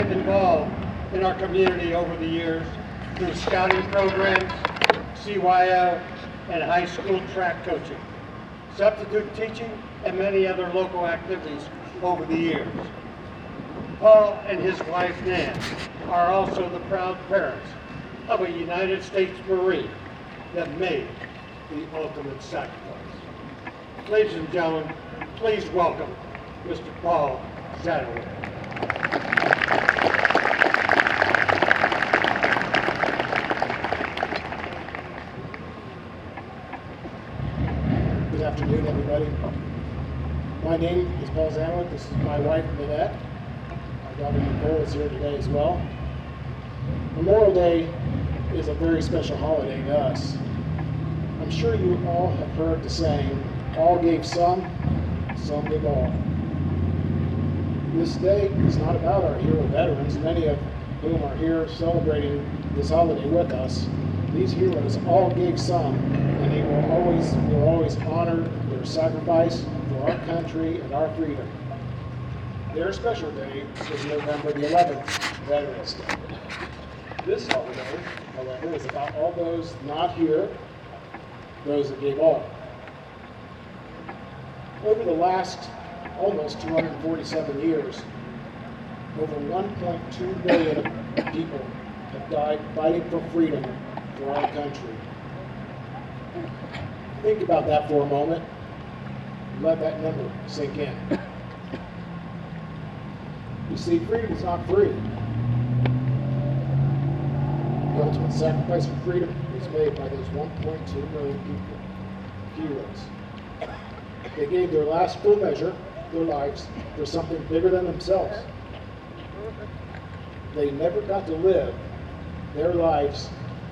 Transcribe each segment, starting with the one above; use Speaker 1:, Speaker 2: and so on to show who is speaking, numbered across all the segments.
Speaker 1: Involved in our community over the years through scouting programs, CYO, and high school track coaching, substitute teaching, and many other local activities over the years. Paul and his wife Nan are also the proud parents of a United States Marine that made the ultimate sacrifice. Ladies and gentlemen, please welcome Mr. Paul Zadoway.
Speaker 2: Good afternoon, everybody. My name is Paul Zadoway. This is my wife, Lynette. My daughter, Nicole, is here today as well. Memorial Day is a very special holiday to us. I'm sure you all have heard the saying, all gave some gave all. This day is not about our hero veterans, many of whom are here celebrating this holiday with us. These heroes all gave some, and they will always honor their sacrifice for our country and our freedom. Their special day is November the 11th, Veterans Day. This holiday, however, is about all those not here, those that gave all. Over the last almost 247 years, over 1.2 billion people have died fighting for freedom for our country. Think about that for a moment. Let that number sink in. You see, freedom is not free. The ultimate sacrifice for freedom was made by those 1.2 million people, heroes. They gave their last full measure, their lives, for something bigger than themselves. They never got to live their lives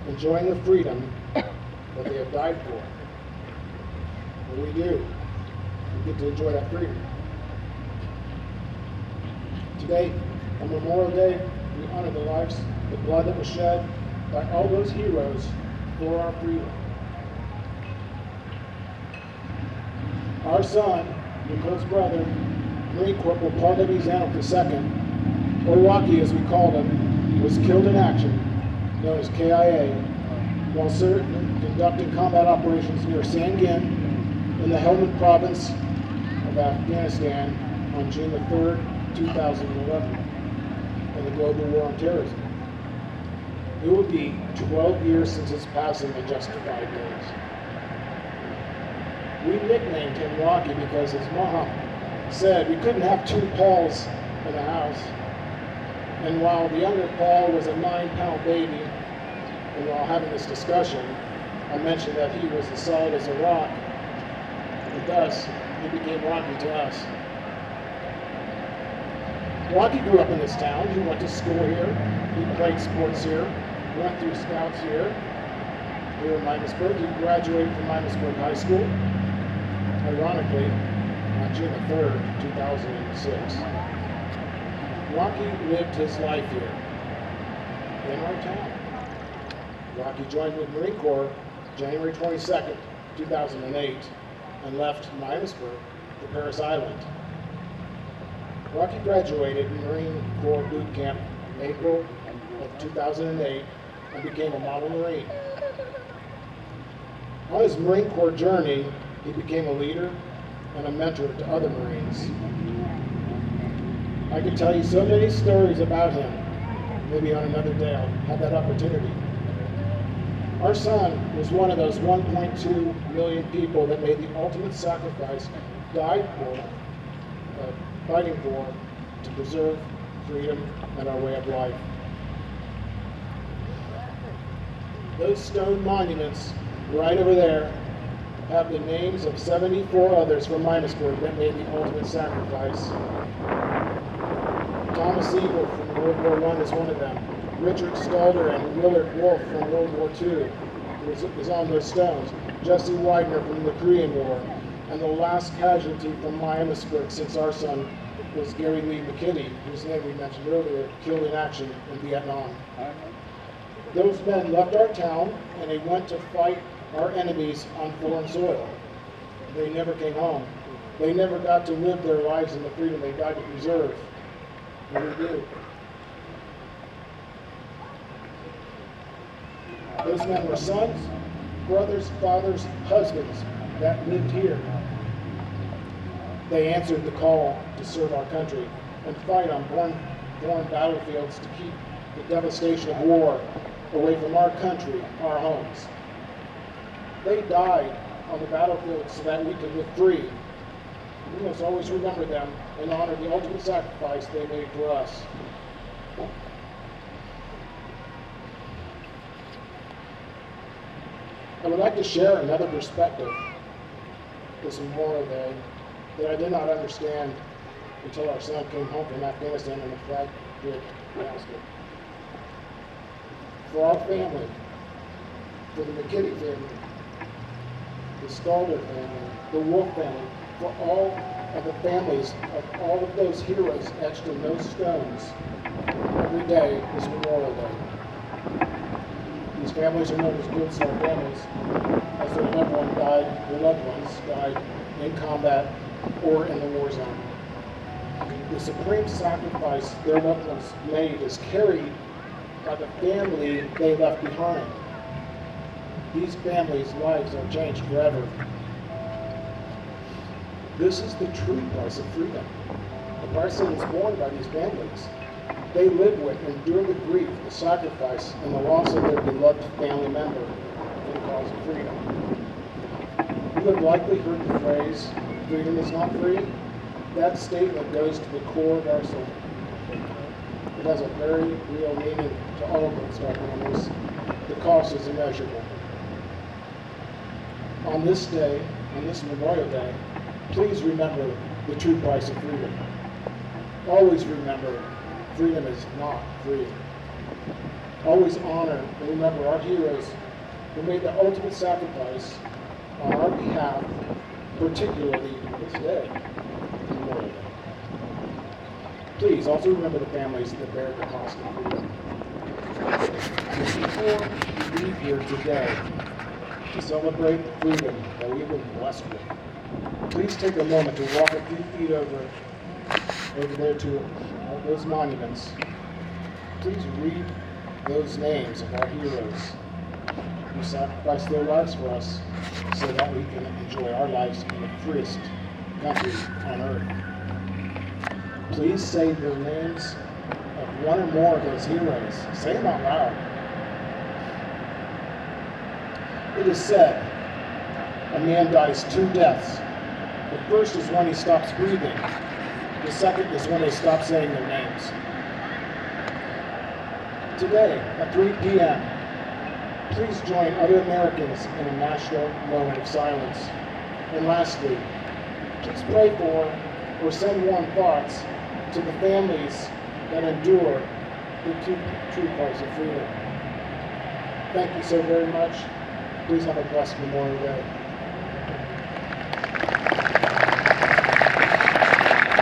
Speaker 2: enjoying the freedom that they have died for. But we do. We get to enjoy that freedom. Today, on Memorial Day, we honor the lives, the blood that was shed by all those heroes for our freedom. Our son, Nicole's brother, Marine Corporal Paul W. Zanuck II, or Rocky as we called him, was killed in action, known as KIA, while conducting combat operations near Sangin in the Helmand province of Afghanistan on June the 3rd, 2011, in the global war on terrorism. It will be 12 years since his passing in just 5 days. We nicknamed him Rocky because his mom said we couldn't have two Pauls in the house. And while the younger Paul was a 9-pound baby, and while having this discussion, I mentioned that he was as solid as a rock, and thus he became Rocky to us. Rocky grew up in this town. He went to school here. He played sports here. Went through scouts here in Miamisburg. He graduated from Miamisburg High School, ironically, on June the 3rd, 2006. Rocky lived his life here, in our town. Rocky joined the Marine Corps January 22nd, 2008, and left Miamisburg for Paris Island. Rocky graduated in Marine Corps boot camp in April of 2008 and became a model Marine. On his Marine Corps journey, he became a leader and a mentor to other Marines. I could tell you so many stories about him. Maybe on another day I'll have that opportunity. Our son was one of those 1.2 million people that made the ultimate sacrifice, died for, fighting for, to preserve freedom and our way of life. Those stone monuments right over there have the names of 74 others from Miamisburg that made the ultimate sacrifice. Thomas Eagle from World War I is one of them. Richard Stalder and Willard Wolf from World War II is on those stones. Jesse Widener from the Korean War. And the last casualty from Miamisburg since our son was Gary Lee McKinney, whose name we mentioned earlier, killed in action in Vietnam. Those men left our town and they went to fight our enemies on foreign soil. They never came home. They never got to live their lives in the freedom they died to preserve. And we do. Those men were sons, brothers, fathers, husbands that lived here. They answered the call to serve our country and fight on foreign battlefields to keep the devastation of war away from our country, our homes. They died on the battlefield so that we could live free. We must always remember them and honor the ultimate sacrifice they made for us. I would like to share another perspective this Memorial Day that I did not understand until our son came home from Afghanistan in a flag basket. For our family, for the McKitty family, the Stalder family, the Wolf family, for all of the families of all of those heroes etched in those stones, every day is Memorial Day. These families are known as Good Star families, as their loved ones died in combat or in the war zone. The supreme sacrifice their loved ones made is carried by the family they left behind. These families' lives are changed forever. This is the true price of freedom, the price that is borne by these families. They live with, endure the grief, the sacrifice, and the loss of their beloved family member for the cause of freedom. You have likely heard the phrase, freedom is not free. That statement goes to the core of our soul. It has a very real meaning to all of us, our families. The cost is immeasurable. On this day, on this Memorial Day, please remember the true price of freedom. Always remember, freedom is not free. Always honor and remember our heroes who made the ultimate sacrifice on our behalf, particularly this day, Memorial Day. Please also remember the families that bear the cost of freedom. Before you leave here today to celebrate the freedom that we've been blessed with, please take a moment to walk a few feet over there to those monuments. Please read those names of our heroes who sacrificed their lives for us so that we can enjoy our lives in the freest country on earth. Please say the names of one or more of those heroes. Say them out loud. It is said a man dies 2 deaths. The first is when he stops breathing. The second is when they stop saying their names. Today, at 3 p.m., please join other Americans in a national moment of silence. And lastly, please pray for or send warm thoughts to the families that endure the true price of freedom. Thank you so very much. Please have a blessed Memorial Day.